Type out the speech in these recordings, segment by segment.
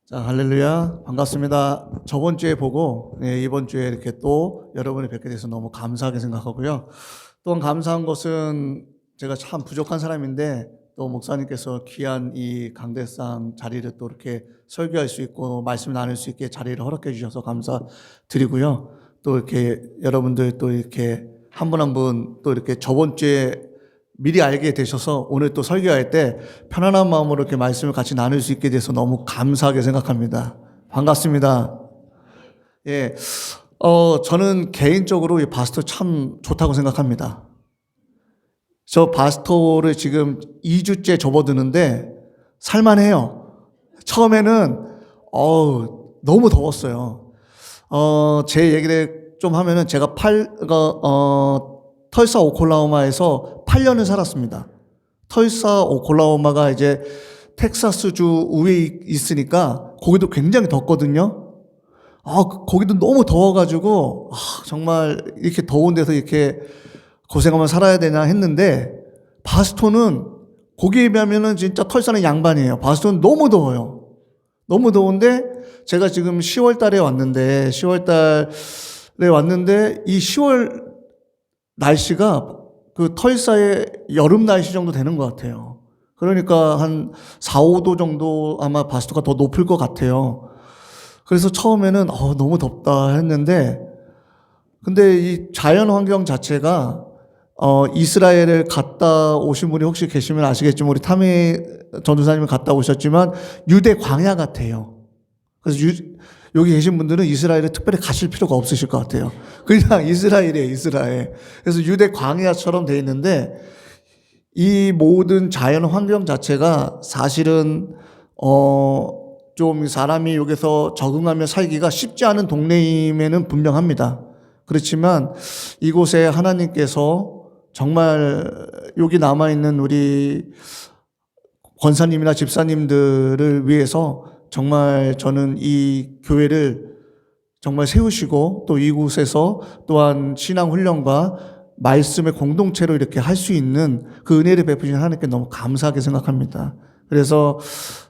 자, 할렐루야. 반갑습니다. 저번 주에 보고, 이번 주에 이렇게 또 여러분을 뵙게 돼서 너무 감사하게 생각하고요. 또한 감사한 것은 제가 참 부족한 사람인데, 또 목사님께서 귀한 이 강대상 자리를 또 이렇게 설교할 수 있고, 말씀 나눌 수 있게 자리를 허락해 주셔서 감사드리고요. 또 이렇게 여러분들 또 이렇게 한 분 한 분 또 이렇게 저번 주에 미리 알게 되셔서 오늘 또 설교할 때 편안한 마음으로 이렇게 말씀을 같이 나눌 수 있게 돼서 너무 감사하게 생각합니다. 반갑습니다. 예. 저는 개인적으로 이 바스토 참 좋다고 생각합니다. 저 바스토를 지금 2주째 접어드는데 살만해요. 처음에는, 너무 더웠어요. 제 얘기를 좀 하면은 제가 털사 오클라호마에서 8년을 살았습니다. 털사 오클라호마가 이제 텍사스주 우회에 있으니까 거기도 굉장히 덥거든요. 거기도 너무 더워가지고 정말 이렇게 더운 데서 이렇게 고생하면 살아야 되나 했는데 바스토는 거기에 비하면은 진짜 털사는 양반이에요. 바스토는 너무 더워요. 너무 더운데 제가 지금 10월 달에 왔는데 이 10월 날씨가 그 털사의 여름 날씨 정도 되는 것 같아요. 그러니까 한 4, 5도 정도 아마 바스토가 더 높을 것 같아요. 그래서 처음에는 너무 덥다 했는데 근데 이 자연 환경 자체가 이스라엘을 갔다 오신 분이 혹시 계시면 아시겠지만 우리 타미 전도사님이 갔다 오셨지만 유대 광야 같아요. 그래서 여기 계신 분들은 이스라엘에 특별히 가실 필요가 없으실 것 같아요. 그냥 이스라엘이에요, 이스라엘. 그래서 유대 광야처럼 돼 있는데 이 모든 자연 환경 자체가 사실은 좀 사람이 여기서 적응하며 살기가 쉽지 않은 동네임에는 분명합니다. 그렇지만 이곳에 하나님께서 정말 여기 남아있는 우리 권사님이나 집사님들을 위해서 정말 저는 이 교회를 정말 세우시고 또 이곳에서 또한 신앙 훈련과 말씀의 공동체로 이렇게 할 수 있는 그 은혜를 베푸신 하나님께 너무 감사하게 생각합니다. 그래서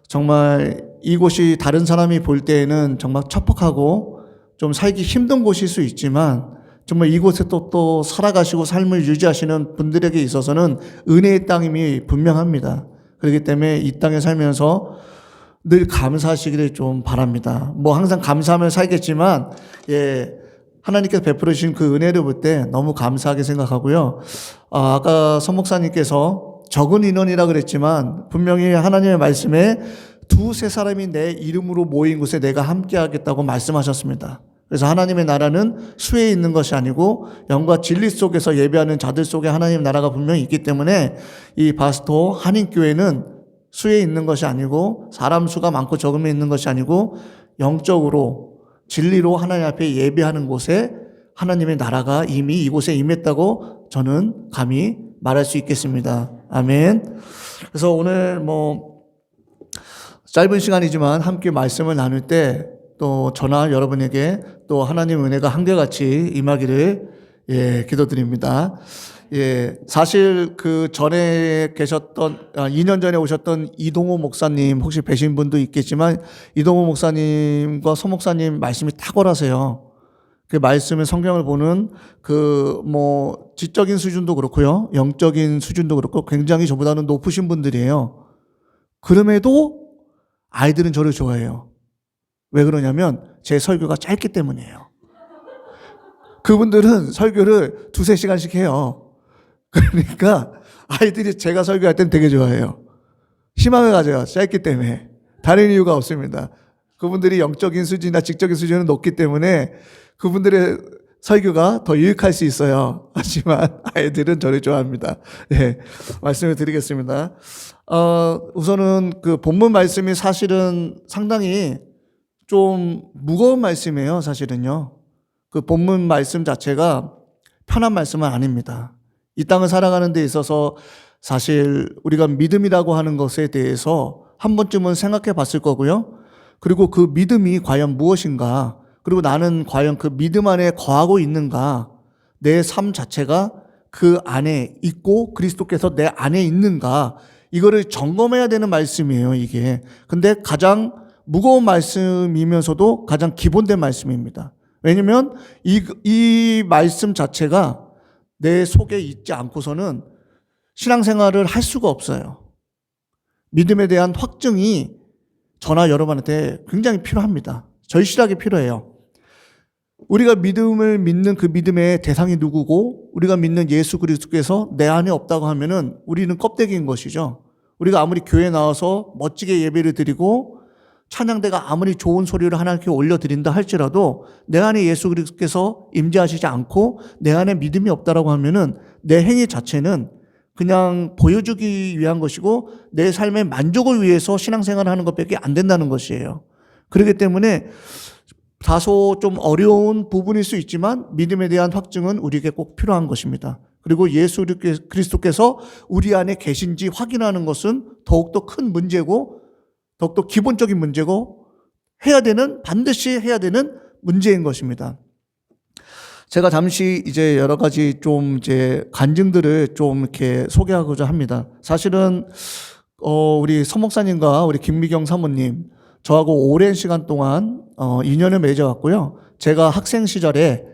정말 이곳이 다른 사람이 볼 때에는 정말 척박하고 좀 살기 힘든 곳일 수 있지만 정말 이곳에 또 살아가시고 삶을 유지하시는 분들에게 있어서는 은혜의 땅임이 분명합니다. 그렇기 때문에 이 땅에 살면서 늘 감사하시기를 좀 바랍니다. 항상 감사하며 살겠지만, 하나님께서 베풀어 주신 그 은혜를 볼 때 너무 감사하게 생각하고요. 아까 선 목사님께서 적은 인원이라 그랬지만, 분명히 하나님의 말씀에 두세 사람이 내 이름으로 모인 곳에 내가 함께 하겠다고 말씀하셨습니다. 그래서 하나님의 나라는 수에 있는 것이 아니고 영과 진리 속에서 예배하는 자들 속에 하나님의 나라가 분명히 있기 때문에 이 바스토 한인교회는 수에 있는 것이 아니고 사람 수가 많고 적음에 있는 것이 아니고 영적으로 진리로 하나님 앞에 예배하는 곳에 하나님의 나라가 이미 이곳에 임했다고 저는 감히 말할 수 있겠습니다. 아멘. 그래서 오늘 짧은 시간이지만 함께 말씀을 나눌 때 또 저나 여러분에게 또 하나님의 은혜가 한결같이 임하기를 기도드립니다. 사실 그 전에 계셨던 2년 전에 오셨던 이동호 목사님 혹시 뵈신 분도 있겠지만 이동호 목사님과 서 목사님 말씀이 탁월하세요. 그 말씀의 성경을 보는 지적인 수준도 그렇고요. 영적인 수준도 그렇고 굉장히 저보다는 높으신 분들이에요. 그럼에도 아이들은 저를 좋아해요. 왜 그러냐면 제 설교가 짧기 때문이에요. 그분들은 설교를 2-3시간씩 해요. 그러니까 아이들이 제가 설교할 땐 되게 좋아해요. 희망을 가져요. 짧기 때문에. 다른 이유가 없습니다. 그분들이 영적인 수준이나 직적인 수준은 높기 때문에 그분들의 설교가 더 유익할 수 있어요. 하지만 아이들은 저를 좋아합니다. 말씀을 드리겠습니다. 우선은 그 본문 말씀이 사실은 상당히 좀 무거운 말씀이에요. 사실은요. 그 본문 말씀 자체가 편한 말씀은 아닙니다. 이 땅을 살아가는 데 있어서 사실 우리가 믿음이라고 하는 것에 대해서 한 번쯤은 생각해 봤을 거고요. 그리고 그 믿음이 과연 무엇인가? 그리고 나는 과연 그 믿음 안에 거하고 있는가? 내 삶 자체가 그 안에 있고 그리스도께서 내 안에 있는가? 이거를 점검해야 되는 말씀이에요, 이게. 근데 가장 무거운 말씀이면서도 가장 기본된 말씀입니다. 왜냐하면 이 말씀 자체가 내 속에 있지 않고서는 신앙생활을 할 수가 없어요. 믿음에 대한 확증이 저나 여러분한테 굉장히 필요합니다. 절실하게 필요해요. 우리가 믿음을 믿는 그 믿음의 대상이 누구고 우리가 믿는 예수 그리스도께서 내 안에 없다고 하면은 우리는 껍데기인 것이죠. 우리가 아무리 교회에 나와서 멋지게 예배를 드리고 찬양대가 아무리 좋은 소리를 하나님께 올려드린다 할지라도 내 안에 예수 그리스도께서 임재하시지 않고 내 안에 믿음이 없다라고 하면은 내 행위 자체는 그냥 보여주기 위한 것이고 내 삶의 만족을 위해서 신앙생활을 하는 것밖에 안 된다는 것이에요. 그렇기 때문에 다소 좀 어려운 부분일 수 있지만 믿음에 대한 확증은 우리에게 꼭 필요한 것입니다. 그리고 예수 그리스도께서 우리 안에 계신지 확인하는 것은 더욱더 큰 문제고 더욱더 기본적인 문제고 반드시 해야 되는 문제인 것입니다. 제가 잠시 이제 여러 가지 좀 이제 간증들을 좀 이렇게 소개하고자 합니다. 사실은 우리 서 목사님과 우리 김미경 사모님 저하고 오랜 시간 동안 인연을 맺어왔고요. 제가 학생 시절에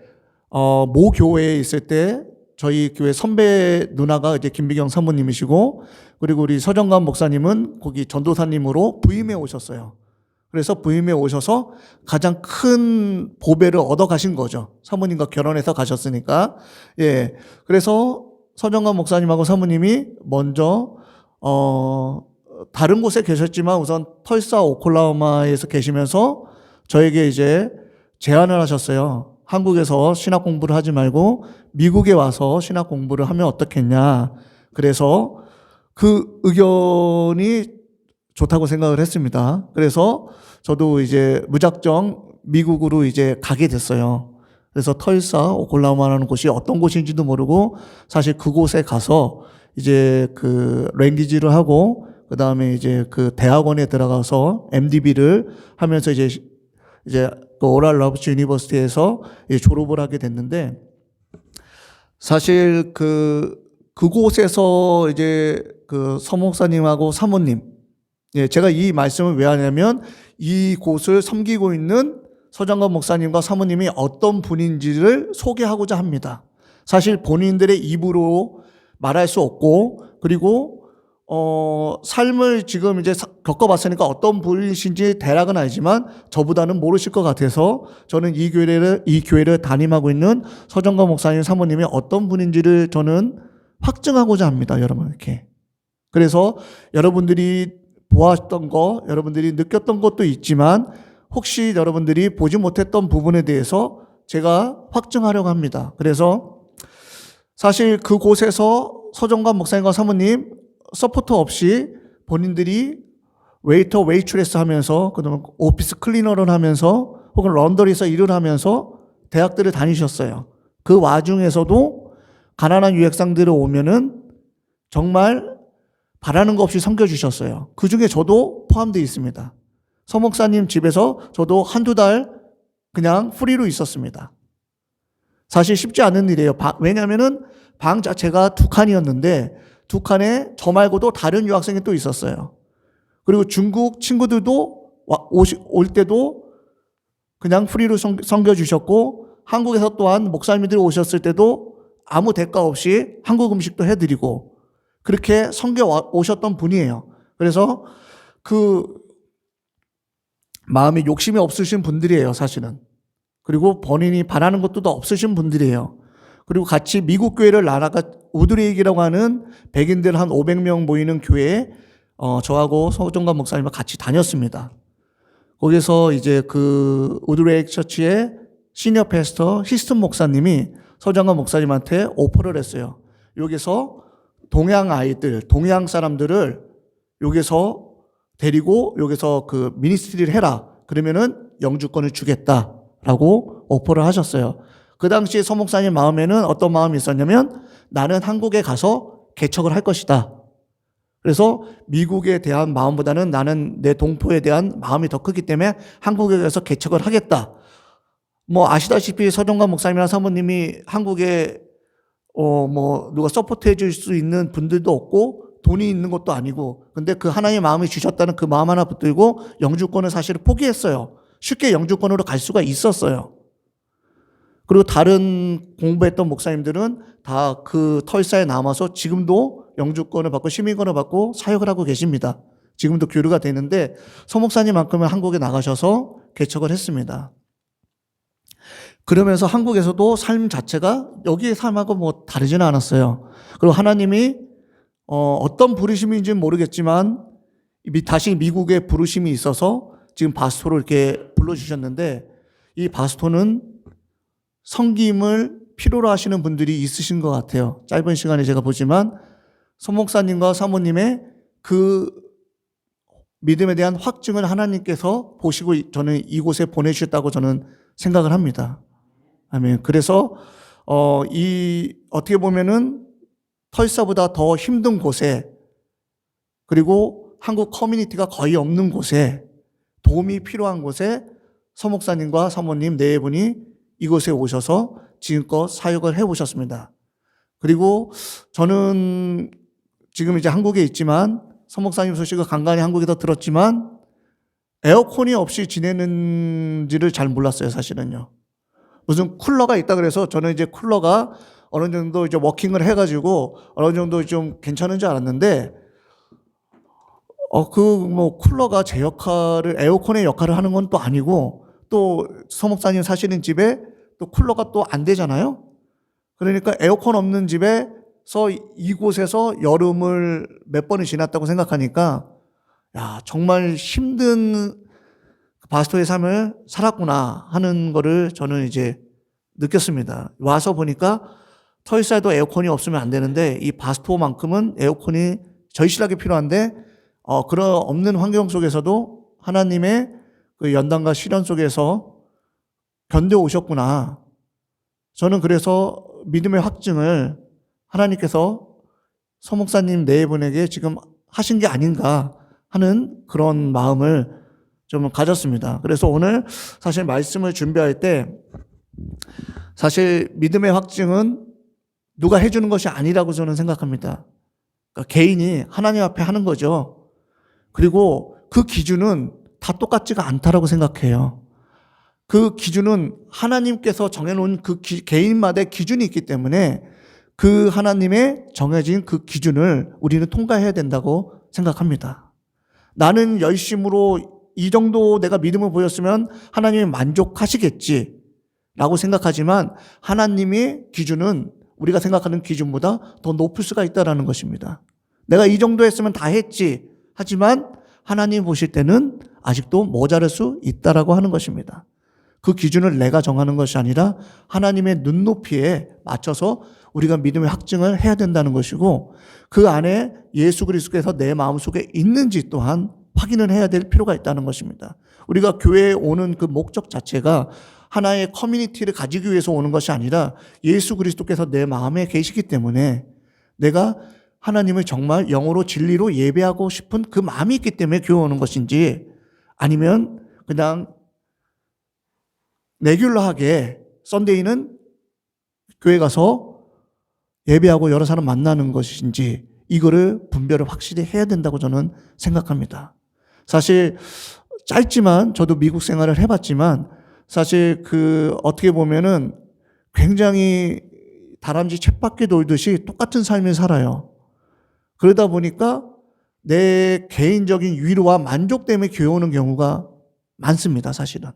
모 교회에 있을 때 저희 교회 선배 누나가 이제 김미경 사모님이시고 그리고 우리 서정관 목사님은 거기 전도사님으로 부임해 오셨어요. 그래서 부임해 오셔서 가장 큰 보배를 얻어 가신 거죠. 사모님과 결혼해서 가셨으니까. 예. 그래서 서정관 목사님하고 사모님이 먼저 다른 곳에 계셨지만 우선 털사 오클라호마에서 계시면서 저에게 이제 제안을 하셨어요. 한국에서 신학 공부를 하지 말고 미국에 와서 신학 공부를 하면 어떻겠냐. 그래서 그 의견이 좋다고 생각을 했습니다. 그래서 저도 이제 무작정 미국으로 이제 가게 됐어요. 그래서 털사 오클라호마라는 곳이 어떤 곳인지도 모르고 사실 그곳에 가서 이제 그 랭귀지를 하고 그 다음에 이제 그 대학원에 들어가서 MDB를 하면서 이제 그 오랄 로버츠 유니버시티에서 졸업을 하게 됐는데 사실 그곳에서 이제 그 서목사님하고 사모님 제가 이 말씀을 왜 하냐면 이곳을 섬기고 있는 서정관 목사님과 사모님이 어떤 분인지를 소개하고자 합니다. 사실 본인들의 입으로 말할 수 없고 그리고 삶을 지금 이제 겪어봤으니까 어떤 분이신지 대략은 알지만 저보다는 모르실 것 같아서 저는 이 교회를 담임하고 있는 서정관 목사님 사모님이 어떤 분인지를 저는 확증하고자 합니다. 여러분께. 그래서 여러분들이 보았던 거, 여러분들이 느꼈던 것도 있지만 혹시 여러분들이 보지 못했던 부분에 대해서 제가 확증하려고 합니다. 그래서 사실 그곳에서 서정관 목사님과 사모님 서포터 없이 본인들이 웨이터, 웨이트레스 하면서 그다음에 오피스 클리너를 하면서 혹은 런더리에서 일을 하면서 대학들을 다니셨어요. 그 와중에서도 가난한 유학생들이 오면은 정말 바라는 거 없이 섬겨주셨어요. 그 중에 저도 포함되어 있습니다. 서 목사님 집에서 저도 한두 달 그냥 프리로 있었습니다. 사실 쉽지 않은 일이에요. 왜냐하면은 방 자체가 두 칸이었는데 두 칸에 저 말고도 다른 유학생이 또 있었어요. 그리고 중국 친구들도 올 때도 그냥 프리로 섬겨주셨고 한국에서 또한 목사님들이 오셨을 때도 아무 대가 없이 한국 음식도 해드리고 그렇게 섬겨 오셨던 분이에요. 그래서 그 마음에 욕심이 없으신 분들이에요, 사실은. 그리고 본인이 바라는 것도 없으신 분들이에요. 그리고 같이 미국 교회를 나라가 우드레이크라고 하는 백인들 한 500명 모이는 교회에 저하고 서정관 목사님과 같이 다녔습니다. 거기서 이제 그 우드레이크 처치의 시니어 패스터 히스턴 목사님이 서정관 목사님한테 오퍼를 했어요. 여기서 동양 아이들, 동양 사람들을 여기서 데리고 여기서 그 미니스트리를 해라. 그러면은 영주권을 주겠다라고 오퍼를 하셨어요. 그 당시에 서 목사님 마음에는 어떤 마음이 있었냐면 나는 한국에 가서 개척을 할 것이다. 그래서 미국에 대한 마음보다는 나는 내 동포에 대한 마음이 더 크기 때문에 한국에 가서 개척을 하겠다. 뭐 아시다시피 서정관 목사님이나 사모님이 한국에 누가 서포트해 줄 수 있는 분들도 없고 돈이 있는 것도 아니고, 근데 그 하나님의 마음이 주셨다는 그 마음 하나 붙들고 영주권을 사실 포기했어요. 쉽게 영주권으로 갈 수가 있었어요. 그리고 다른 공부했던 목사님들은 다 그 털사에 남아서 지금도 영주권을 받고 시민권을 받고 사역을 하고 계십니다. 지금도 교류가 되는데 서 목사님만큼은 한국에 나가셔서 개척을 했습니다. 그러면서 한국에서도 삶 자체가 여기의 삶하고 뭐 다르지는 않았어요. 그리고 하나님이 어떤 부르심인지는 모르겠지만 다시 미국에 부르심이 있어서 지금 바스토로 이렇게 불러주셨는데, 이 바스토는 섬김을 필요로 하시는 분들이 있으신 것 같아요. 짧은 시간에 제가 보지만 서 목사님과 사모님의 그 믿음에 대한 확증을 하나님께서 보시고 저는 이곳에 보내주셨다고 저는 생각을 합니다. 아멘. 그래서 어떻게 보면은 털사보다 더 힘든 곳에, 그리고 한국 커뮤니티가 거의 없는 곳에, 도움이 필요한 곳에 서 목사님과 사모님 네 분이 이곳에 오셔서 지금껏 사역을 해오셨습니다. 그리고 저는 지금 이제 한국에 있지만 서 목사님 소식을 간간히 한국에서 들었지만 에어컨이 없이 지내는지를 잘 몰랐어요, 사실은요. 무슨 쿨러가 있다 그래서 저는 이제 쿨러가 어느 정도 이제 워킹을 해가지고 어느 정도 좀 괜찮은 줄 알았는데, 쿨러가 제 역할을, 에어컨의 역할을 하는 건 또 아니고, 또 서 목사님 사시는 집에 또 쿨러가 또 안 되잖아요. 그러니까 에어컨 없는 집에서 이곳에서 여름을 몇 번을 지났다고 생각하니까, 야, 정말 힘든 바스토의 삶을 살았구나 하는 거를 저는 이제 느꼈습니다. 와서 보니까 터이사에도 에어컨이 없으면 안 되는데 이 바스토만큼은 에어컨이 절실하게 필요한데, 그런 없는 환경 속에서도 하나님의 그 연단과 시련 속에서 견뎌오셨구나. 저는 그래서 믿음의 확증을 하나님께서 서 목사님 네 분에게 지금 하신 게 아닌가 하는 그런 마음을 좀 가졌습니다. 그래서 오늘 사실 말씀을 준비할 때 사실 믿음의 확증은 누가 해주는 것이 아니라고 저는 생각합니다. 그러니까 개인이 하나님 앞에 하는 거죠. 그리고 그 기준은 다 똑같지가 않다라고 생각해요. 그 기준은 하나님께서 정해놓은 그 개인마다의 기준이 있기 때문에 그 하나님의 정해진 그 기준을 우리는 통과해야 된다고 생각합니다. 나는 열심으로 이 정도 내가 믿음을 보였으면 하나님이 만족하시겠지 라고 생각하지만 하나님의 기준은 우리가 생각하는 기준보다 더 높을 수가 있다는 것입니다. 내가 이 정도 했으면 다 했지 하지만 하나님 보실 때는 아직도 모자랄 수 있다라고 하는 것입니다. 그 기준을 내가 정하는 것이 아니라 하나님의 눈높이에 맞춰서 우리가 믿음의 확증을 해야 된다는 것이고, 그 안에 예수 그리스도께서 내 마음속에 있는지 또한 확인을 해야 될 필요가 있다는 것입니다. 우리가 교회에 오는 그 목적 자체가 하나의 커뮤니티를 가지기 위해서 오는 것이 아니라 예수 그리스도께서 내 마음에 계시기 때문에 내가 하나님을 정말 영으로 진리로 예배하고 싶은 그 마음이 있기 때문에 교회 오는 것인지, 아니면 그냥 레귤러하게 썬데이는 교회 가서 예배하고 여러 사람 만나는 것인지, 이거를 분별을 확실히 해야 된다고 저는 생각합니다. 사실 짧지만 저도 미국 생활을 해봤지만 사실 어떻게 보면은 굉장히 다람쥐 쳇바퀴 돌듯이 똑같은 삶을 살아요. 그러다 보니까 내 개인적인 위로와 만족 때문에 교회 오는 경우가 많습니다, 사실은.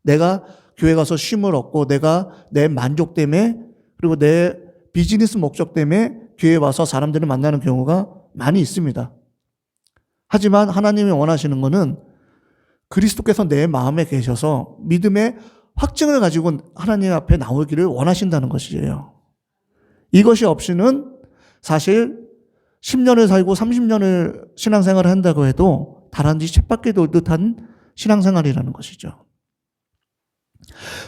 내가 교회 가서 쉼을 얻고 내가 내 만족 때문에, 그리고 내 비즈니스 목적 때문에 교회에 와서 사람들을 만나는 경우가 많이 있습니다. 하지만 하나님이 원하시는 것은 그리스도께서 내 마음에 계셔서 믿음의 확증을 가지고 하나님 앞에 나오기를 원하신다는 것이에요. 이것이 없이는 사실 10년을 살고 30년을 신앙생활을 한다고 해도 다람쥐 쳇바퀴 돌듯한 신앙생활이라는 것이죠.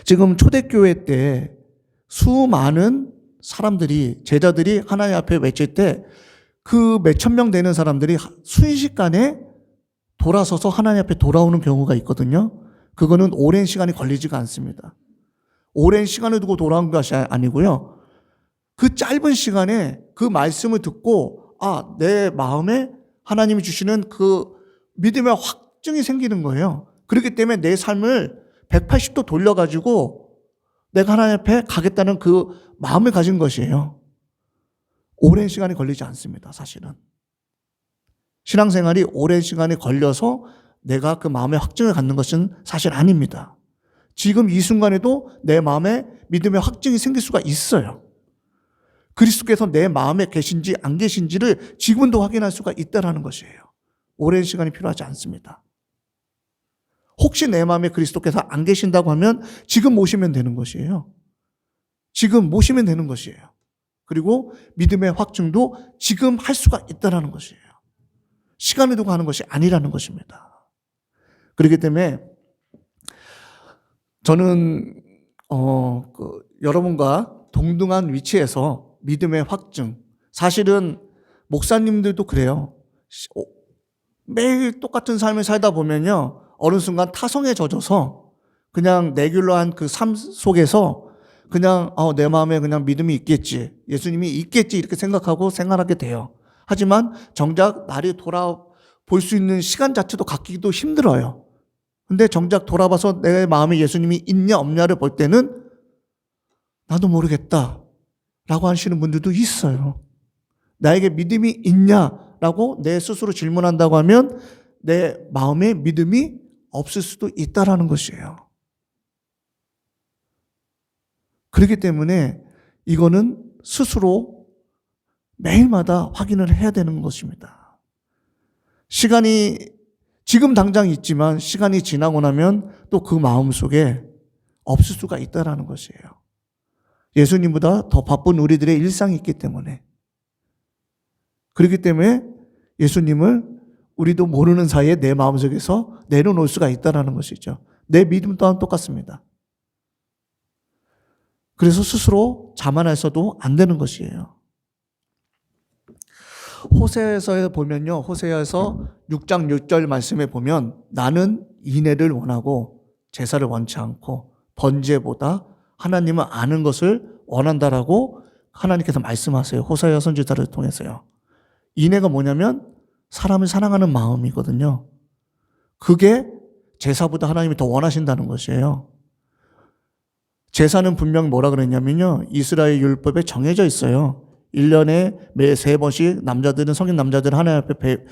지금 초대교회 때 수많은 사람들이, 제자들이 하나님 앞에 외칠 때 그 몇천 명 되는 사람들이 순식간에 돌아서서 하나님 앞에 돌아오는 경우가 있거든요. 그거는 오랜 시간이 걸리지가 않습니다. 오랜 시간을 두고 돌아온 것이 아니고요. 그 짧은 시간에 그 말씀을 듣고 내 마음에 하나님이 주시는 그 믿음의 확증이 생기는 거예요. 그렇기 때문에 내 삶을 180도 돌려가지고 내가 하나님 앞에 가겠다는 그 마음을 가진 것이에요. 오랜 시간이 걸리지 않습니다, 사실은. 신앙생활이 오랜 시간이 걸려서 내가 그 마음의 확증을 갖는 것은 사실 아닙니다. 지금 이 순간에도 내 마음에 믿음의 확증이 생길 수가 있어요. 그리스도께서 내 마음에 계신지 안 계신지를 지금도 확인할 수가 있다는 것이에요. 오랜 시간이 필요하지 않습니다. 혹시 내 마음에 그리스도께서 안 계신다고 하면 지금 모시면 되는 것이에요. 지금 모시면 되는 것이에요. 그리고 믿음의 확증도 지금 할 수가 있다는 것이에요. 시간을 두고 하는 것이 아니라는 것입니다. 그렇기 때문에 저는 여러분과 동등한 위치에서 믿음의 확증, 사실은 목사님들도 그래요. 매일 똑같은 삶을 살다 보면요, 어느 순간 타성에 젖어서 그냥 내귤러한 그 삶 속에서 그냥 내 마음에 그냥 믿음이 있겠지, 예수님이 있겠지 이렇게 생각하고 생활하게 돼요. 하지만 정작 날이 돌아볼 수 있는 시간 자체도 갖기도 힘들어요. 근데 정작 돌아봐서 내 마음에 예수님이 있냐 없냐를 볼 때는 나도 모르겠다 라고 하시는 분들도 있어요. 나에게 믿음이 있냐라고 내 스스로 질문한다고 하면 내 마음에 믿음이 없을 수도 있다라는 것이에요. 그렇기 때문에 이거는 스스로 매일마다 확인을 해야 되는 것입니다. 시간이 지금 당장 있지만 시간이 지나고 나면 또 그 마음 속에 없을 수가 있다라는 것이에요. 예수님보다 더 바쁜 우리들의 일상이 있기 때문에. 그렇기 때문에 예수님을 우리도 모르는 사이에 내 마음속에서 내려놓을 수가 있다는 것이죠. 내 믿음 또한 똑같습니다. 그래서 스스로 자만해서도 안 되는 것이에요. 호세아서에 보면요, 호세아서 6장 6절 말씀에 보면 나는 인애를 원하고 제사를 원치 않고 번제보다 하나님을 아는 것을 원한다라고 하나님께서 말씀하세요. 호세아 선지자를 통해서요. 인애가 뭐냐면 사람을 사랑하는 마음이거든요. 그게 제사보다 하나님이 더 원하신다는 것이에요. 제사는 분명 뭐라 그랬냐면요, 이스라엘 율법에 정해져 있어요. 1년에 매 3번씩 남자들은, 성인 남자들은 하나님 앞에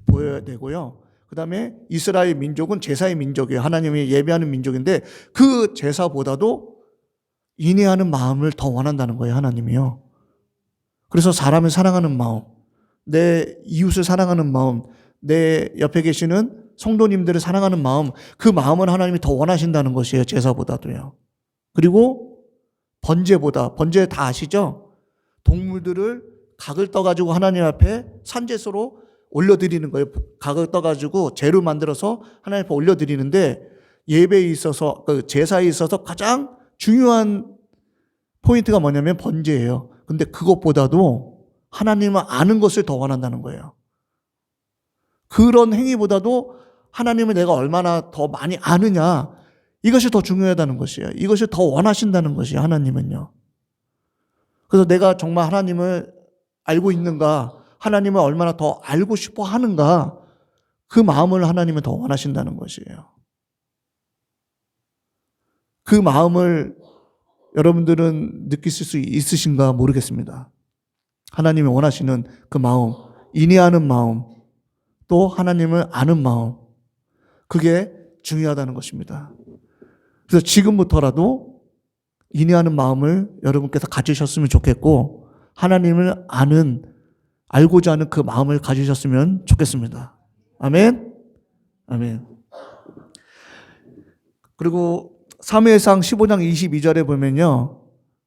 보여야 되고요. 그 다음에 이스라엘 민족은 제사의 민족이에요. 하나님이 예배하는 민족인데 그 제사보다도 인애하는 마음을 더 원한다는 거예요, 하나님이요. 그래서 사람을 사랑하는 마음, 내 이웃을 사랑하는 마음, 내 옆에 계시는 성도님들을 사랑하는 마음, 그 마음을 하나님이 더 원하신다는 것이에요, 제사보다도요. 그리고 번제보다, 번제 다 아시죠? 동물들을 각을 떠가지고 하나님 앞에 산제소로 올려드리는 거예요. 각을 떠가지고 재료 만들어서 하나님 앞에 올려드리는데 예배에 있어서, 그 제사에 있어서 가장 중요한 포인트가 뭐냐면 번제예요. 근데 그것보다도 하나님을 아는 것을 더 원한다는 거예요. 그런 행위보다도 하나님을 내가 얼마나 더 많이 아느냐, 이것이 더 중요하다는 것이에요. 이것이 더 원하신다는 것이에요, 하나님은요. 그래서 내가 정말 하나님을 알고 있는가, 하나님을 얼마나 더 알고 싶어 하는가, 그 마음을 하나님은 더 원하신다는 것이에요. 그 마음을 여러분들은 느끼실 수 있으신가 모르겠습니다. 하나님이 원하시는 그 마음, 인내하는 마음, 또 하나님을 아는 마음, 그게 중요하다는 것입니다. 그래서 지금부터라도 인내하는 마음을 여러분께서 가지셨으면 좋겠고, 하나님을 알고자 하는 그 마음을 가지셨으면 좋겠습니다. 아멘? 아멘. 그리고 사무엘상 15장 22절에 보면요,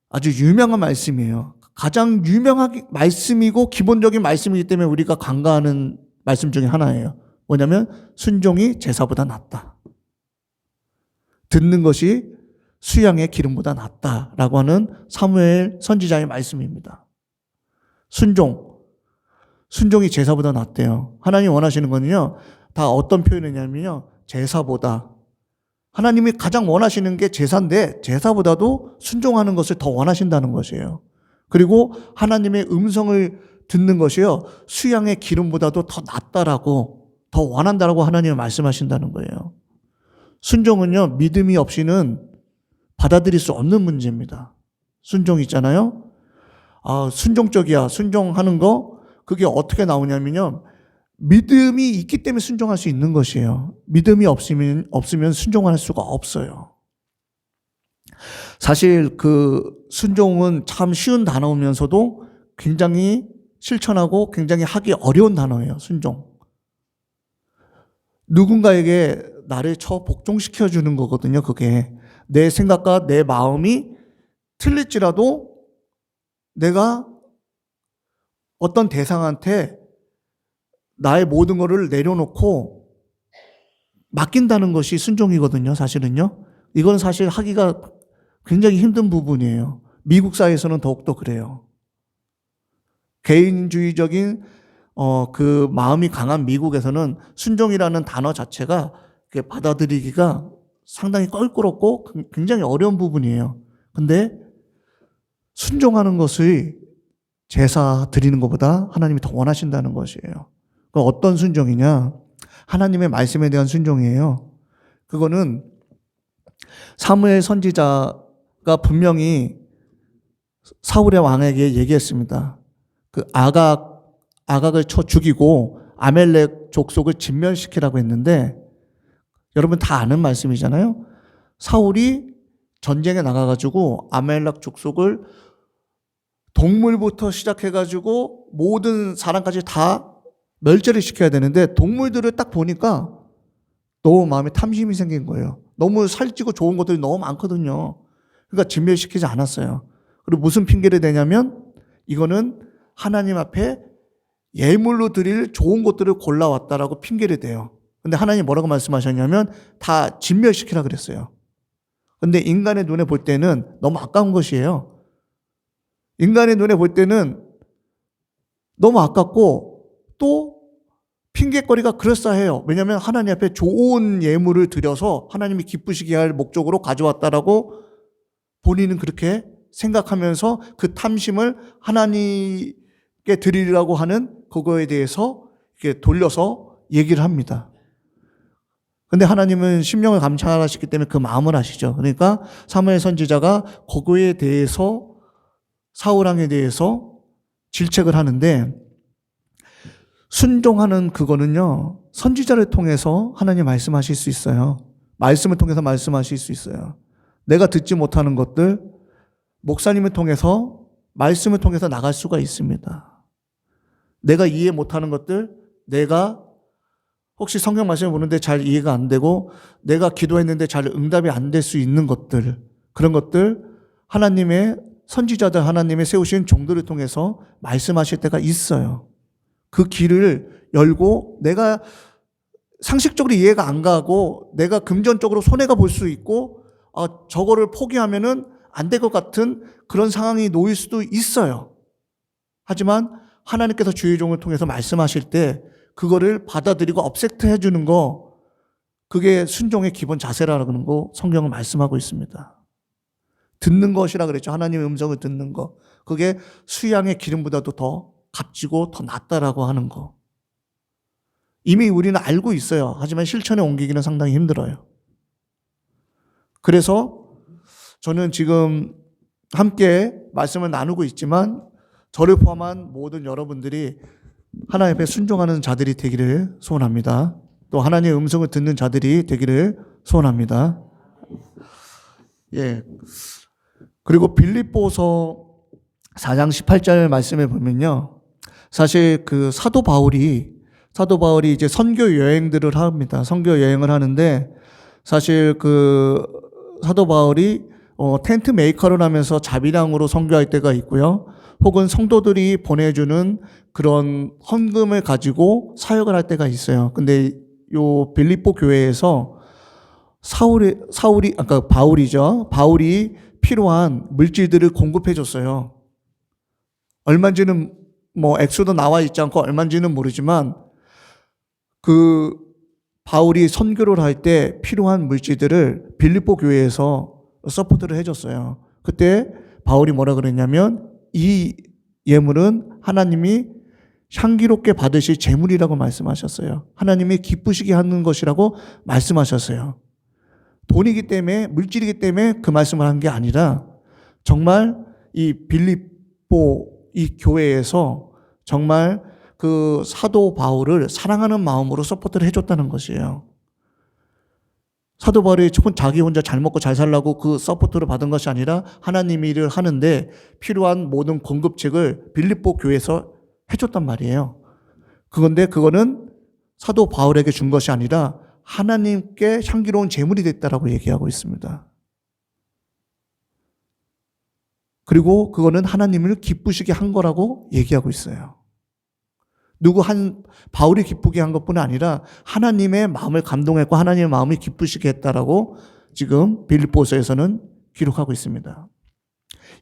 아주 유명한 말씀이에요. 가장 유명한 말씀이고 기본적인 말씀이기 때문에 우리가 간과하는 말씀 중에 하나예요. 뭐냐면 순종이 제사보다 낫다. 듣는 것이 수양의 기름보다 낫다라고 하는 사무엘 선지자의 말씀입니다. 순종이 제사보다 낫대요. 하나님 원하시는 거는요, 다 어떤 표현이냐면요, 제사보다, 하나님이 가장 원하시는 게 제사인데 제사보다도 순종하는 것을 더 원하신다는 것이에요. 그리고 하나님의 음성을 듣는 것이요, 수양의 기름보다도 더 낫다라고, 더 원한다라고 하나님은 말씀하신다는 거예요. 순종은요, 믿음이 없이는 받아들일 수 없는 문제입니다. 순종 있잖아요. 순종적이야. 순종하는 거, 그게 어떻게 나오냐면요, 믿음이 있기 때문에 순종할 수 있는 것이에요. 믿음이 없으면 순종할 수가 없어요. 사실 그 순종은 참 쉬운 단어면서도 굉장히 실천하고 굉장히 하기 어려운 단어예요. 순종. 누군가에게 나를 복종시켜 주는 거거든요. 그게 내 생각과 내 마음이 틀릴지라도 내가 어떤 대상한테 나의 모든 것을 내려놓고 맡긴다는 것이 순종이거든요. 사실은요. 이건 사실 하기가 굉장히 힘든 부분이에요. 미국 사회에서는 더욱더 그래요. 개인주의적인 그 마음이 강한 미국에서는 순종이라는 단어 자체가 받아들이기가 상당히 껄끄럽고 굉장히 어려운 부분이에요. 근데 순종하는 것을 제사 드리는 것보다 하나님이 더 원하신다는 것이에요. 어떤 순종이냐? 하나님의 말씀에 대한 순종이에요. 그거는 사무엘 선지자가 분명히 사울의 왕에게 얘기했습니다. 그 아각을 쳐 죽이고 아멜렉 족속을 진멸시키라고 했는데, 여러분 다 아는 말씀이잖아요. 사울이 전쟁에 나가가지고 아멜렉 족속을 동물부터 시작해가지고 모든 사람까지 다 멸절을 시켜야 되는데, 동물들을 딱 보니까 너무 마음에 탐심이 생긴 거예요. 너무 살찌고 좋은 것들이 너무 많거든요. 그러니까 진멸시키지 않았어요. 그리고 무슨 핑계를 대냐면, 이거는 하나님 앞에 예물로 드릴 좋은 것들을 골라왔다라고 핑계를 대요. 근데 하나님 뭐라고 말씀하셨냐면 다 진멸시키라 그랬어요. 근데 인간의 눈에 볼 때는 너무 아까운 것이에요. 인간의 눈에 볼 때는 너무 아깝고 또 핑계거리가 그럴싸해요. 왜냐하면 하나님 앞에 좋은 예물을 드려서 하나님이 기쁘시게 할 목적으로 가져왔다라고 본인은 그렇게 생각하면서 그 탐심을 하나님께 드리려고 하는 그거에 대해서 이렇게 돌려서 얘기를 합니다. 근데 하나님은 심령을 감찰하시기 때문에 그 마음을 아시죠. 그러니까 사무엘 선지자가 그거에 대해서 사울 왕에 대해서 질책을 하는데, 순종하는 그거는요, 선지자를 통해서 하나님 말씀하실 수 있어요. 말씀을 통해서 말씀하실 수 있어요. 내가 듣지 못하는 것들 목사님을 통해서, 말씀을 통해서 나갈 수가 있습니다. 내가 이해 못하는 것들, 내가 혹시 성경 말씀을 보는데 잘 이해가 안 되고 내가 기도했는데 잘 응답이 안 될 수 있는 것들, 그런 것들 하나님의 선지자들, 하나님의 세우신 종들을 통해서 말씀하실 때가 있어요. 그 길을 열고 내가 상식적으로 이해가 안 가고 내가 금전적으로 손해가 볼 수 있고 저거를 포기하면은 안 될 것 같은 그런 상황이 놓일 수도 있어요. 하지만 하나님께서 주의 종을 통해서 말씀하실 때 그거를 받아들이고 업세트해 주는 거, 그게 순종의 기본 자세라는 거 성경은 말씀하고 있습니다. 듣는 것이라 그랬죠. 하나님의 음성을 듣는 거. 그게 수양의 기름보다도 더 값지고 더 낫다라고 하는 거. 이미 우리는 알고 있어요. 하지만 실천에 옮기기는 상당히 힘들어요. 그래서 저는 지금 함께 말씀을 나누고 있지만 저를 포함한 모든 여러분들이 하나님 앞에 순종하는 자들이 되기를 소원합니다. 또 하나님의 음성을 듣는 자들이 되기를 소원합니다. 예. 그리고 빌립보서 4장 18절 말씀에 보면요, 사실 그 사도 바울이 이제 선교 여행들을 합니다. 선교 여행을 하는데, 사실 그 사도 바울이 텐트 메이커를 하면서 자비량으로 선교할 때가 있고요. 혹은 성도들이 보내주는 그런 헌금을 가지고 사역을 할 때가 있어요. 근데 요 빌립보 교회에서 바울이 필요한 물질들을 공급해 줬어요. 얼마인지는 액수도 나와 있지 않고 얼마인지는 모르지만 그 바울이 선교를 할 때 필요한 물질들을 빌립보 교회에서 서포트를 해줬어요. 그때 바울이 뭐라 그랬냐면 이 예물은 하나님이 향기롭게 받으실 재물이라고 말씀하셨어요. 하나님이 기쁘시게 하는 것이라고 말씀하셨어요. 돈이기 때문에, 물질이기 때문에 그 말씀을 한 게 아니라 정말 이 빌립보 이 교회에서 정말 그 사도 바울을 사랑하는 마음으로 서포트를 해줬다는 것이에요. 사도 바울이 자기 혼자 잘 먹고 잘 살라고 그 서포트를 받은 것이 아니라 하나님이 일을 하는데 필요한 모든 공급책을 빌립보 교회에서 해줬단 말이에요. 그거는 사도 바울에게 준 것이 아니라 하나님께 향기로운 제물이 됐다라고 얘기하고 있습니다. 그리고 그거는 하나님을 기쁘시게 한 거라고 얘기하고 있어요. 바울이 기쁘게 한 것뿐 아니라 하나님의 마음을 감동했고 하나님의 마음이 기쁘시게 했다라고 지금 빌립보서에서는 기록하고 있습니다.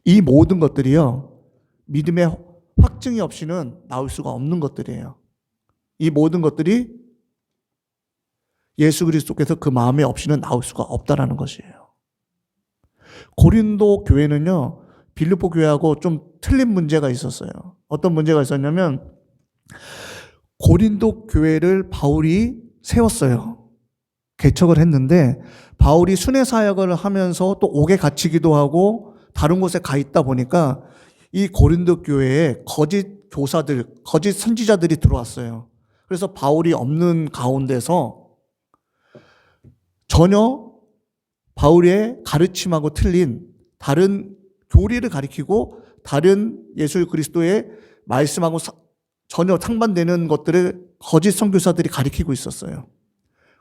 이 모든 것들이요, 믿음의 확증이 없이는 나올 수가 없는 것들이에요. 이 모든 것들이 예수 그리스도께서 그 마음에 없이는 나올 수가 없다라는 것이에요. 고린도 교회는요, 빌립보 교회하고 좀 틀린 문제가 있었어요. 어떤 문제가 있었냐면 고린도 교회를 바울이 세웠어요. 개척을 했는데 바울이 순회 사역을 하면서 또 옥에 갇히기도 하고 다른 곳에 가 있다 보니까 이 고린도 교회에 거짓 교사들, 거짓 선지자들이 들어왔어요. 그래서 바울이 없는 가운데서 전혀 바울의 가르침하고 틀린 다른 교리를 가리키고 다른 예수 그리스도의 말씀하고 전혀 상반되는 것들을 거짓 선교사들이 가리키고 있었어요.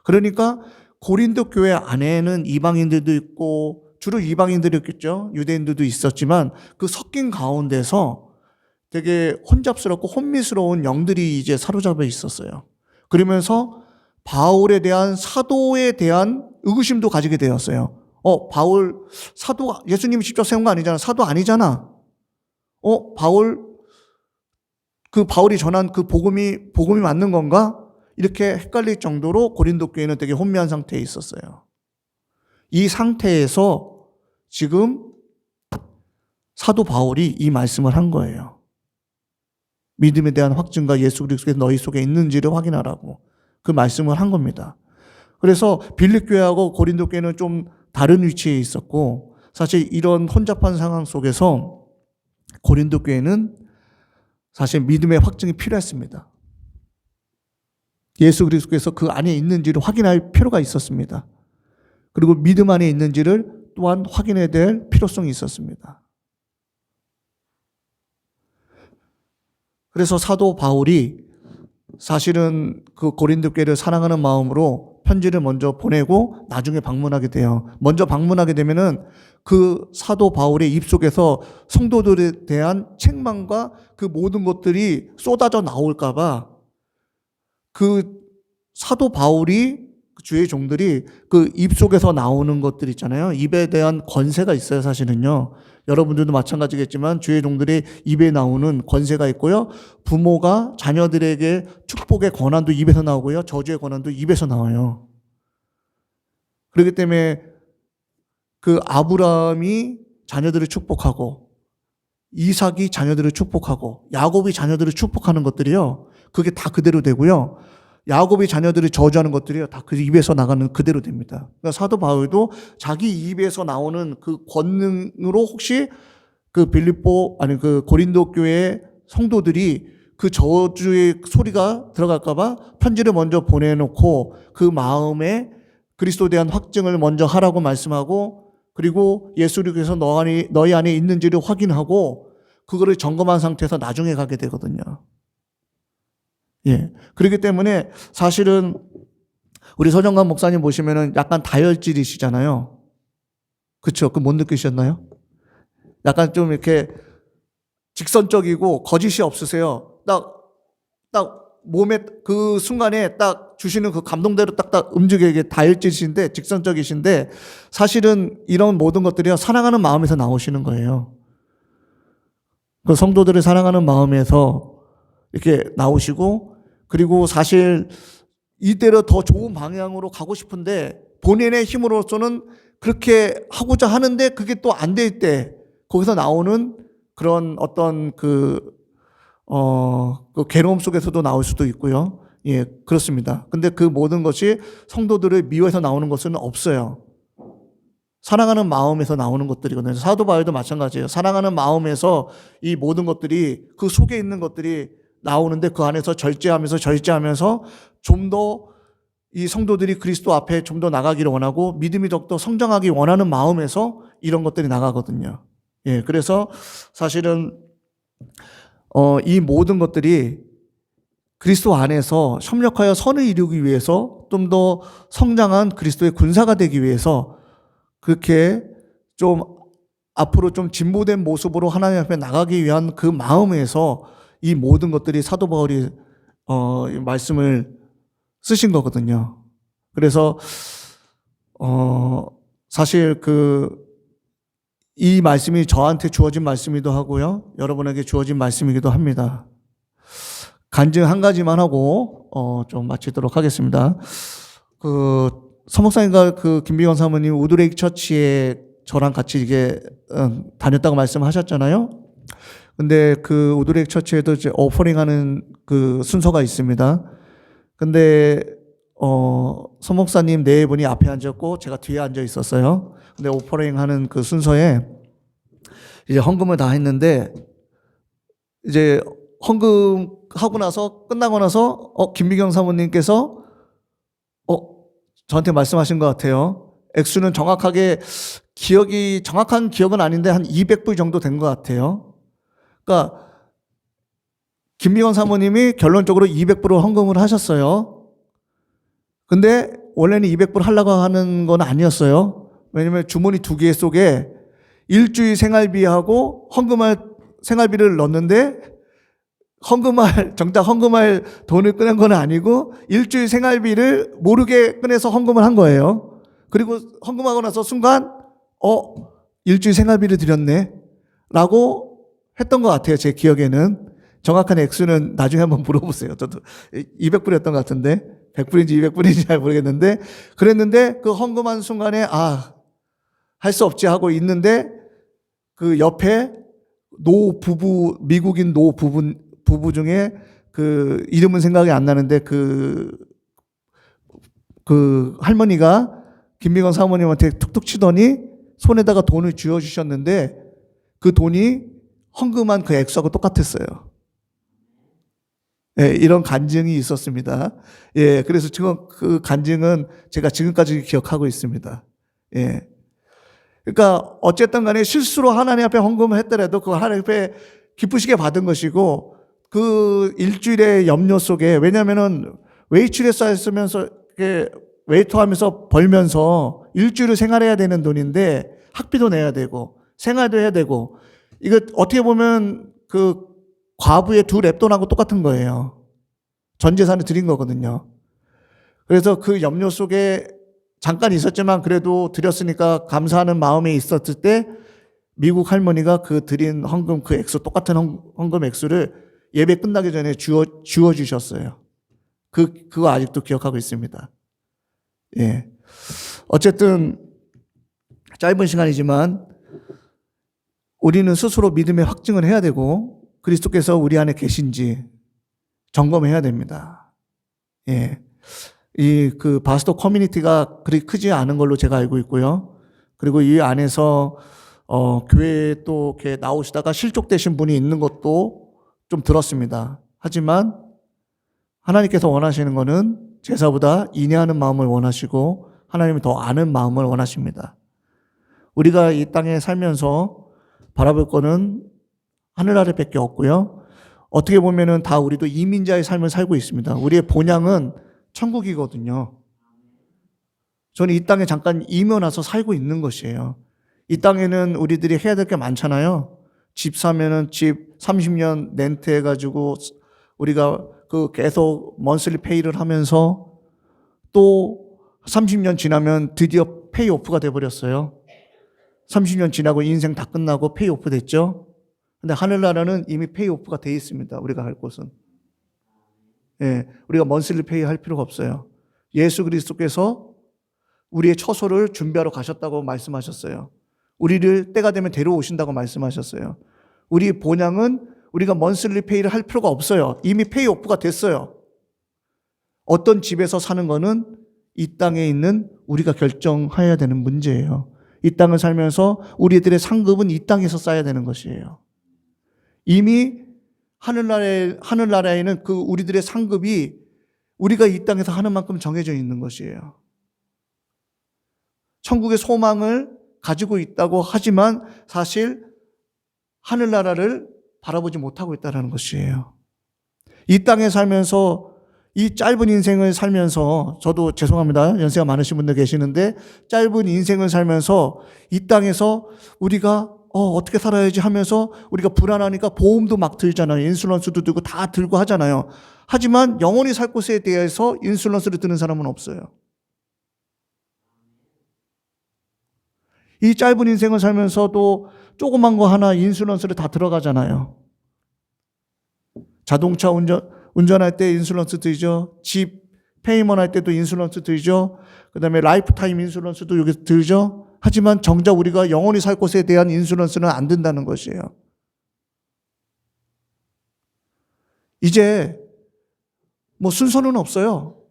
그러니까 고린도 교회 안에는 이방인들도 있고 주로 이방인들이었겠죠. 유대인들도 있었지만 그 섞인 가운데서 되게 혼잡스럽고 혼미스러운 영들이 이제 사로잡혀 있었어요. 그러면서 바울에 대한 사도에 대한 의구심도 가지게 되었어요. 바울 사도 예수님이 직접 세운 거 아니잖아. 사도 아니잖아. 바울이 전한 그 복음이 맞는 건가? 이렇게 헷갈릴 정도로 고린도 교회는 되게 혼미한 상태에 있었어요. 이 상태에서 지금 사도 바울이 이 말씀을 한 거예요. 믿음에 대한 확증과 예수 그리스도께서 너희 속에 있는지를 확인하라고 그 말씀을 한 겁니다. 그래서 빌립 교회하고 고린도 교회는 좀 다른 위치에 있었고 사실 이런 혼잡한 상황 속에서 고린도 교회는 사실 믿음의 확증이 필요했습니다. 예수 그리스도께서 그 안에 있는지를 확인할 필요가 있었습니다. 그리고 믿음 안에 있는지를 또한 확인해야 될 필요성이 있었습니다. 그래서 사도 바울이 사실은 그 고린도 교회를 사랑하는 마음으로 편지를 먼저 보내고 나중에 방문하게 돼요. 먼저 방문하게 되면은 그 사도 바울의 입속에서 성도들에 대한 책망과 그 모든 것들이 쏟아져 나올까봐 그 사도 바울이 주의 종들이 그 입속에서 나오는 것들 있잖아요. 입에 대한 권세가 있어요, 사실은요. 여러분들도 마찬가지겠지만 주의 종들이 입에 나오는 권세가 있고요. 부모가 자녀들에게 축복의 권한도 입에서 나오고요. 저주의 권한도 입에서 나와요. 그렇기 때문에 그 아브라함이 자녀들을 축복하고 이삭이 자녀들을 축복하고 야곱이 자녀들을 축복하는 것들이요. 그게 다 그대로 되고요. 야곱이 자녀들을 저주하는 것들이요. 다 그 입에서 나가는 그대로 됩니다. 그러니까 사도 바울도 자기 입에서 나오는 그 권능으로 혹시 그 그 고린도 교회 성도들이 그 저주의 소리가 들어갈까봐 편지를 먼저 보내놓고 그 마음에 그리스도에 대한 확증을 먼저 하라고 말씀하고 그리고 예수 그리스도께서 너희 안에 있는지를 확인하고 그거를 점검한 상태에서 나중에 가게 되거든요. 예. 그렇기 때문에 사실은 우리 서정관 목사님 보시면은 약간 다혈질이시잖아요. 그쵸? 그 못 느끼셨나요? 약간 좀 이렇게 직선적이고 거짓이 없으세요. 딱 몸에 그 순간에 딱 주시는 그 감동대로 딱딱 움직이게 다혈질이신데 직선적이신데 사실은 이런 모든 것들이요. 사랑하는 마음에서 나오시는 거예요. 그 성도들을 사랑하는 마음에서 이렇게 나오시고 그리고 사실 이대로 더 좋은 방향으로 가고 싶은데 본인의 힘으로서는 그렇게 하고자 하는데 그게 또 안 될 때 거기서 나오는 그런 어떤 그 괴로움 속에서도 나올 수도 있고요. 예, 그렇습니다. 근데 그 모든 것이 성도들을 미워해서 나오는 것은 없어요. 사랑하는 마음에서 나오는 것들이거든요. 사도 바울도 마찬가지예요. 사랑하는 마음에서 이 모든 것들이 그 속에 있는 것들이 나오는데 그 안에서 절제하면서 좀 더 이 성도들이 그리스도 앞에 좀 더 나가기를 원하고 믿음이 더욱더 성장하기 원하는 마음에서 이런 것들이 나가거든요. 예, 그래서 사실은 이 모든 것들이 그리스도 안에서 협력하여 선을 이루기 위해서 좀 더 성장한 그리스도의 군사가 되기 위해서 그렇게 좀 앞으로 좀 진보된 모습으로 하나님 앞에 나가기 위한 그 마음에서 이 모든 것들이 사도 바울이 말씀을 쓰신 거거든요. 그래서 사실 이 말씀이 저한테 주어진 말씀이기도 하고요. 여러분에게 주어진 말씀이기도 합니다. 간증 한 가지만 하고 좀 마치도록 하겠습니다. 서목사님과 김비건 사모님 우드레이크 처치에 저랑 같이 이게 다녔다고 말씀하셨잖아요. 근데 그 우드레이크 처치에도 이제 오퍼링하는 그 순서가 있습니다. 근데 서목사님 네 분이 앞에 앉았고 제가 뒤에 앉아 있었어요. 근데 오퍼링하는 그 순서에 이제 헌금을 다 했는데 이제 헌금 하고 나서 끝나고 나서 김미경 사모님께서 저한테 말씀하신 것 같아요. 액수는 정확한 기억은 아닌데 한 200불 정도 된 것 같아요. 그러니까 김미경 사모님이 결론적으로 200불을 헌금을 하셨어요. 근데 원래는 200불 하려고 하는 건 아니었어요. 왜냐면 주머니 두 개 속에 일주일 생활비하고 헌금할 생활비를 넣었는데 정작 헌금할 돈을 꺼낸 건 아니고 일주일 생활비를 모르게 꺼내서 헌금을 한 거예요. 그리고 헌금하고 나서 순간 일주일 생활비를 드렸네 라고 했던 것 같아요. 제 기억에는. 정확한 액수는 나중에 한번 물어보세요. 저도 200불이었던 것 같은데 100불인지 200불인지 잘 모르겠는데 그랬는데 그 헌금한 순간에 할 수 없지 하고 있는데 그 옆에 미국인 부부 중에 그 이름은 생각이 안 나는데 그 할머니가 김미건 사모님한테 툭툭 치더니 손에다가 돈을 쥐어주셨는데 그 돈이 헌금한 그 액수하고 똑같았어요. 예, 이런 간증이 있었습니다. 예, 그래서 지금 그 간증은 제가 지금까지 기억하고 있습니다. 예. 그러니까 어쨌든 간에 실수로 하나님 앞에 헌금을 했더라도 그 하나님 앞에 기쁘시게 받은 것이고 그 일주일의 염려 속에 왜냐면은 웨이트레스 했으면서 웨이터 하면서 벌면서 일주일을 생활해야 되는 돈인데 학비도 내야 되고 생활도 해야 되고 이거 어떻게 보면 그 과부의 두 랩돈하고 똑같은 거예요. 전 재산을 드린 거거든요. 그래서 그 염려 속에 잠깐 있었지만 그래도 드렸으니까 감사하는 마음이 있었을 때 미국 할머니가 그 드린 헌금 그 액수 똑같은 헌금 액수를 예배 끝나기 전에 주어 주셨어요. 그거 아직도 기억하고 있습니다. 예. 어쨌든 짧은 시간이지만 우리는 스스로 믿음의 확증을 해야 되고 그리스도께서 우리 안에 계신지 점검해야 됩니다. 예. 그 바스토 커뮤니티가 그리 크지 않은 걸로 제가 알고 있고요. 그리고 이 안에서 교회에 또 이렇게 나오시다가 실족되신 분이 있는 것도 좀 들었습니다. 하지만 하나님께서 원하시는 것은 제사보다 인내하는 마음을 원하시고 하나님을 더 아는 마음을 원하십니다. 우리가 이 땅에 살면서 바라볼 거는 하늘 아래밖에 없고요. 어떻게 보면은 다 우리도 이민자의 삶을 살고 있습니다. 우리의 본향은 천국이거든요. 저는 이 땅에 잠깐 이민 와서 살고 있는 것이에요. 이 땅에는 우리들이 해야 될 게 많잖아요. 집 사면은 집 30년 렌트 해가지고 우리가 계속 먼슬리 페이를 하면서 또 30년 지나면 드디어 페이 오프가 돼버렸어요. 30년 지나고 인생 다 끝나고 페이 오프 됐죠. 근데 하늘나라는 이미 페이 오프가 돼 있습니다. 우리가 갈 곳은. 예, 우리가 먼슬리 페이 할 필요가 없어요. 예수 그리스도께서 우리의 처소를 준비하러 가셨다고 말씀하셨어요. 우리를 때가 되면 데려오신다고 말씀하셨어요. 우리 본향은 우리가 먼슬리 페이를 할 필요가 없어요. 이미 페이오프가 됐어요. 어떤 집에서 사는 거는 이 땅에 있는 우리가 결정해야 되는 문제예요. 이 땅을 살면서 우리들의 상급은 이 땅에서 쌓아야 되는 것이에요. 이미 하늘나라에는 그 우리들의 상급이 우리가 이 땅에서 하는 만큼 정해져 있는 것이에요. 천국의 소망을 가지고 있다고 하지만 사실 하늘나라를 바라보지 못하고 있다는 것이에요. 이 땅에 살면서 이 짧은 인생을 살면서 저도 죄송합니다. 연세가 많으신 분들 계시는데 짧은 인생을 살면서 이 땅에서 우리가 어떻게 살아야지 하면서 우리가 불안하니까 보험도 막 들잖아요. 인슈런스도 들고 다 들고 하잖아요. 하지만 영원히 살 곳에 대해서 인슈런스를 드는 사람은 없어요. 이 짧은 인생을 살면서도 조그만 거 하나 인슈런스를 다 들어가잖아요. 자동차 운전할 때 인슈런스 들죠. 집 페이먼 할 때도 인슈런스 들죠. 그 다음에 라이프타임 인슈런스도 여기 들죠. 하지만 정작 우리가 영원히 살 곳에 대한 인슈런스는 안 든다는 것이에요. 이제 뭐 순서는 없어요.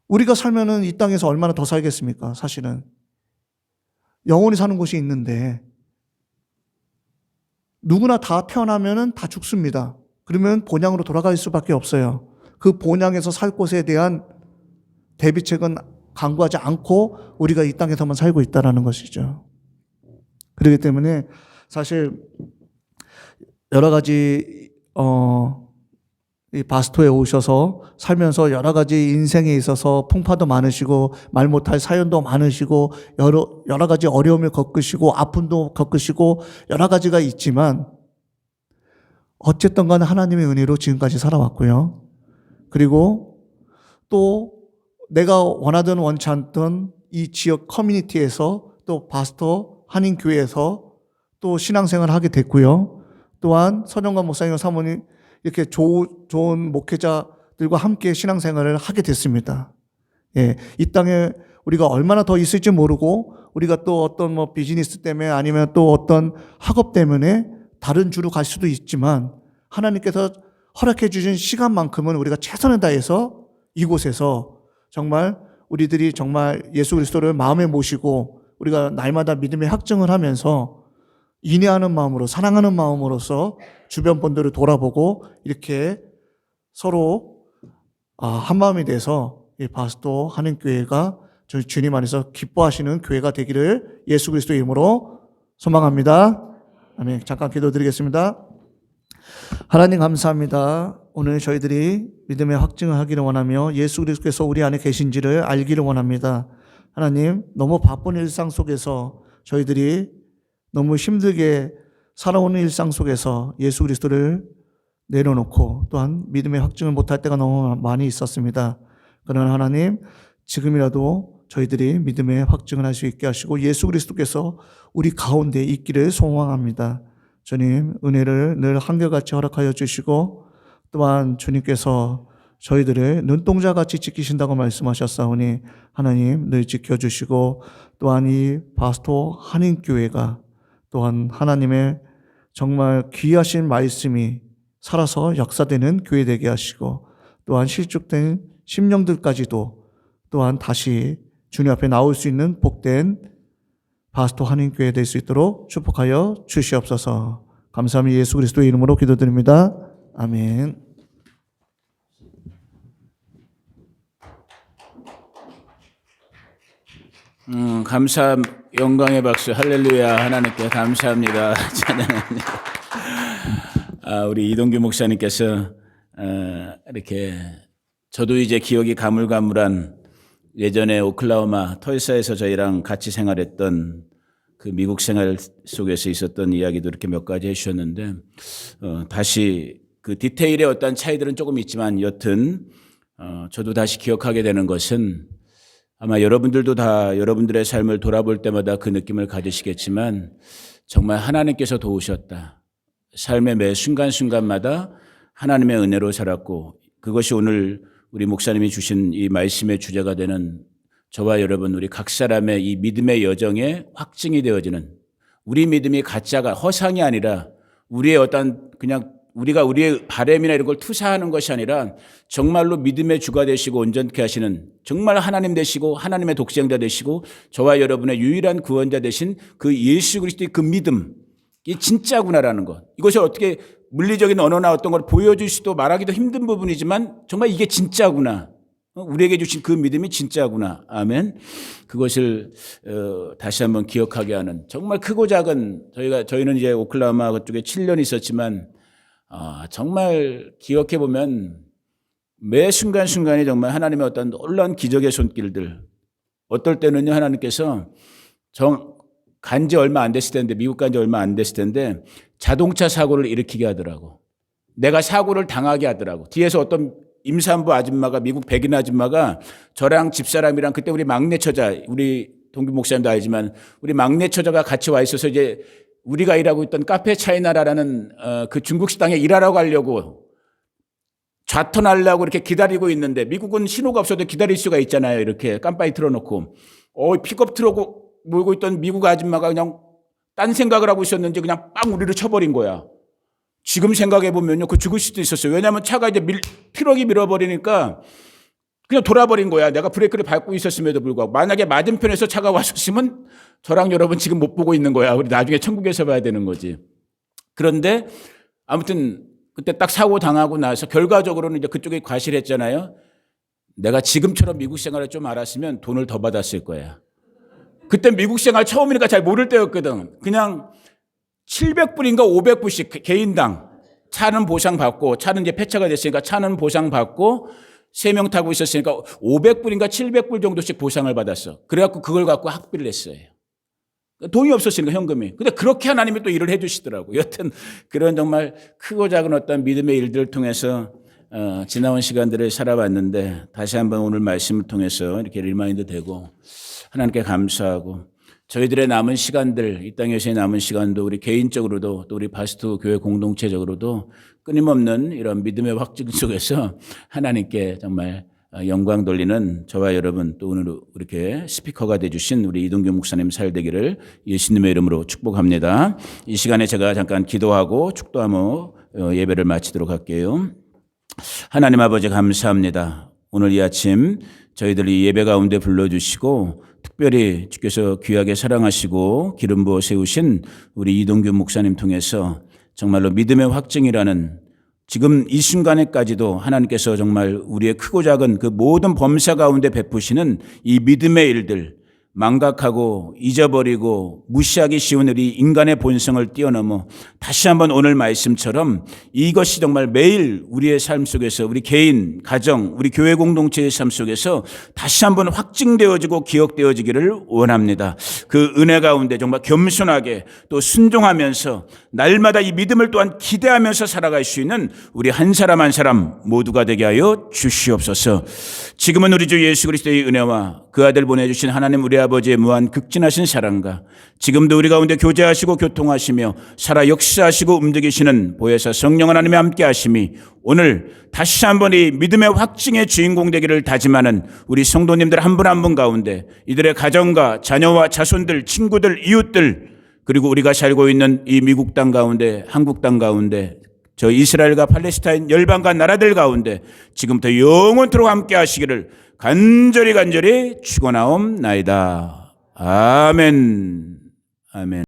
우리가 살면은 이 땅에서 얼마나 더 살겠습니까? 사실은. 영원히 사는 곳이 있는데 누구나 다 태어나면은 다 죽습니다. 그러면 본향으로 돌아갈 수밖에 없어요. 그 본향에서 살 곳에 대한 대비책은 강구하지 않고 우리가 이 땅에서만 살고 있다는 것이죠. 그렇기 때문에 사실 여러 가지 이 바스토에 오셔서 살면서 여러 가지 인생에 있어서 풍파도 많으시고 말 못할 사연도 많으시고 여러 가지 어려움을 겪으시고 아픔도 겪으시고 여러 가지가 있지만 어쨌든 간에 하나님의 은혜로 지금까지 살아왔고요. 그리고 또 내가 원하든 원치 않던 이 지역 커뮤니티에서 또 바스토 한인교회에서 또 신앙생활을 하게 됐고요. 또한 선영관 목사님 사모님 이렇게 좋은 목회자들과 함께 신앙생활을 하게 됐습니다. 예, 이 땅에 우리가 얼마나 더 있을지 모르고 우리가 또 어떤 뭐 비즈니스 때문에 아니면 또 어떤 학업 때문에 다른 주로 갈 수도 있지만 하나님께서 허락해 주신 시간만큼은 우리가 최선을 다해서 이곳에서 정말 우리들이 정말 예수 그리스도를 마음에 모시고 우리가 날마다 믿음의 확증을 하면서 인내하는 마음으로 사랑하는 마음으로서 주변 분들을 돌아보고 이렇게 서로 한 마음이 돼서 이 바스토 한인교회가 저희 주님 안에서 기뻐하시는 교회가 되기를 예수 그리스도의 이름으로 소망합니다. 아멘. 잠깐 기도드리겠습니다. 하나님 감사합니다. 오늘 저희들이 믿음의 확증을 하기를 원하며 예수 그리스도께서 우리 안에 계신지를 알기를 원합니다. 하나님, 너무 바쁜 일상 속에서 저희들이 너무 힘들게 살아오는 일상 속에서 예수 그리스도를 내려놓고 또한 믿음의 확증을 못할 때가 너무 많이 있었습니다. 그러나 하나님, 지금이라도 저희들이 믿음의 확증을 할 수 있게 하시고 예수 그리스도께서 우리 가운데 있기를 소망합니다. 주님, 은혜를 늘 한결같이 허락하여 주시고 또한 주님께서 저희들을 눈동자같이 지키신다고 말씀하셨사오니 하나님 늘 지켜주시고 또한 이 바스토 한인교회가 또한 하나님의 정말 귀하신 말씀이 살아서 역사되는 교회 되게 하시고 또한 실족된 심령들까지도 또한 다시 주님 앞에 나올 수 있는 복된 바스토 한인교회 될 수 있도록 축복하여 주시옵소서. 감사합니다. 예수 그리스도의 이름으로 기도드립니다. 아멘. 감사, 영광의 박수, 할렐루야. 하나님께 감사합니다. 찬양합니다. 우리 이동규 목사님께서 이렇게 저도 이제 기억이 가물가물한 예전에 오클라호마 털사에서 저희랑 같이 생활했던 그 미국 생활 속에서 있었던 이야기도 이렇게 몇 가지 해주셨는데 다시 그 디테일의 어떤 차이들은 조금 있지만 여튼 저도 다시 기억하게 되는 것은 아마 여러분들도 다 여러분들의 삶을 돌아볼 때마다 그 느낌을 가지시겠지만 정말 하나님께서 도우셨다. 삶의 매 순간순간마다 하나님의 은혜로 살았고 그것이 오늘 우리 목사님이 주신 이 말씀의 주제가 되는 저와 여러분 우리 각 사람의 이 믿음의 여정에 확증이 되어지는 우리 믿음이 가짜가 허상이 아니라 우리의 어떤 그냥 우리가 우리의 바램이나 이런 걸 투사하는 것이 아니라 정말로 믿음의 주가 되시고 온전케 하시는 정말 하나님 되시고 하나님의 독생자 되시고 저와 여러분의 유일한 구원자 되신 그 예수 그리스도의 그 믿음, 이 진짜구나라는 것. 이것을 어떻게 물리적인 언어나 어떤 걸 보여줄 수도 말하기도 힘든 부분이지만 정말 이게 진짜구나. 우리에게 주신 그 믿음이 진짜구나. 아멘. 그것을 다시 한번 기억하게 하는 정말 크고 작은 저희는 이제 오클라호마 그쪽에 7년 있었지만 정말 기억해 보면 매 순간순간이 정말 하나님의 어떤 놀라운 기적의 손길들 어떨 때는요 하나님께서 간지 얼마 안 됐을 텐데 미국 간지 얼마 안 됐을 텐데 자동차 사고를 일으키게 하더라고. 내가 사고를 당하게 하더라고. 뒤에서 어떤 임산부 아줌마가 미국 백인 아줌마가 저랑 집사람이랑 그때 우리 막내 처자 우리 동규 목사님도 알지만 우리 막내 처자가 같이 와 있어서 이제 우리가 일하고 있던 카페 차이나라라는 그 중국 식당에 일하러 가려고 좌턴하려고 이렇게 기다리고 있는데 미국은 신호가 없어도 기다릴 수가 있잖아요. 이렇게 깜빡이 틀어놓고 픽업 트럭 몰고 있던 미국 아줌마가 그냥 딴 생각을 하고 있었는지 그냥 빵 우리를 쳐버린 거야. 지금 생각해 보면요, 그 죽을 수도 있었어요. 왜냐하면 차가 이제 트럭이 밀어버리니까 그냥 돌아버린 거야. 내가 브레이크를 밟고 있었음에도 불구하고 만약에 맞은편에서 차가 왔었으면 저랑 여러분 지금 못 보고 있는 거야. 우리 나중에 천국에서 봐야 되는 거지. 그런데 아무튼 그때 딱 사고 당하고 나서 결과적으로는 이제 그쪽에 과실했잖아요. 내가 지금처럼 미국 생활을 좀 알았으면 돈을 더 받았을 거야. 그때 미국 생활 처음이니까 잘 모를 때였거든. 그냥 700불인가 500불씩 개인당 차는 보상받고 차는 이제 폐차가 됐으니까 차는 보상받고 3명 타고 있었으니까 500불인가 700불 정도씩 보상을 받았어. 그래갖고 그걸 갖고 학비를 냈어요. 돈이 없었으니까 현금이. 근데 그렇게 하나님이 또 일을 해 주시더라고요. 여튼 그런 정말 크고 작은 어떤 믿음의 일들을 통해서 지나온 시간들을 살아봤는데 다시 한번 오늘 말씀을 통해서 이렇게 리마인드 되고 하나님께 감사하고 저희들의 남은 시간들, 이 땅에서의 남은 시간도 우리 개인적으로도 또 우리 바스트 교회 공동체적으로도 끊임없는 이런 믿음의 확증 속에서 하나님께 정말 영광 돌리는 저와 여러분 또 오늘 이렇게 스피커가 되주신 우리 이동규 목사님 살되기를 예수님의 이름으로 축복합니다. 이 시간에 제가 잠깐 기도하고 축도하며 예배를 마치도록 할게요. 하나님 아버지 감사합니다. 오늘 이 아침 저희들이 예배 가운데 불러주시고 특별히 주께서 귀하게 사랑하시고 기름 부어 세우신 우리 이동규 목사님 통해서 정말로 믿음의 확증이라는 지금 이 순간에까지도 하나님께서 정말 우리의 크고 작은 그 모든 범사 가운데 베푸시는 이 믿음의 일들 망각하고 잊어버리고 무시하기 쉬운 우리 인간의 본성을 뛰어넘어 다시 한번 오늘 말씀처럼 이것이 정말 매일 우리의 삶 속에서 우리 개인, 가정, 우리 교회 공동체의 삶 속에서 다시 한번 확증되어지고 기억되어지기를 원합니다. 그 은혜 가운데 정말 겸손하게 또 순종하면서 날마다 이 믿음을 또한 기대하면서 살아갈 수 있는 우리 한 사람 한 사람 모두가 되게 하여 주시옵소서. 지금은 우리 주 예수 그리스도의 은혜와 그 아들 보내주신 하나님 우리 아버지의 무한 극진하신 사랑과 지금도 우리 가운데 교제하시고 교통하시며 살아 역사하시고 움직이시는 보혜사 성령 하나님의 함께 하심이 오늘 다시 한번 이 믿음의 확증의 주인공 되기를 다짐하는 우리 성도님들 한 분 한 분 가운데 이들의 가정과 자녀와 자손들, 친구들, 이웃들 그리고 우리가 살고 있는 이 미국 땅 가운데 한국 땅 가운데 저 이스라엘과 팔레스타인 열방과 나라들 가운데 지금부터 영원토록 함께 하시기를 간절히 축원하옵나이다. 아멘. 아멘.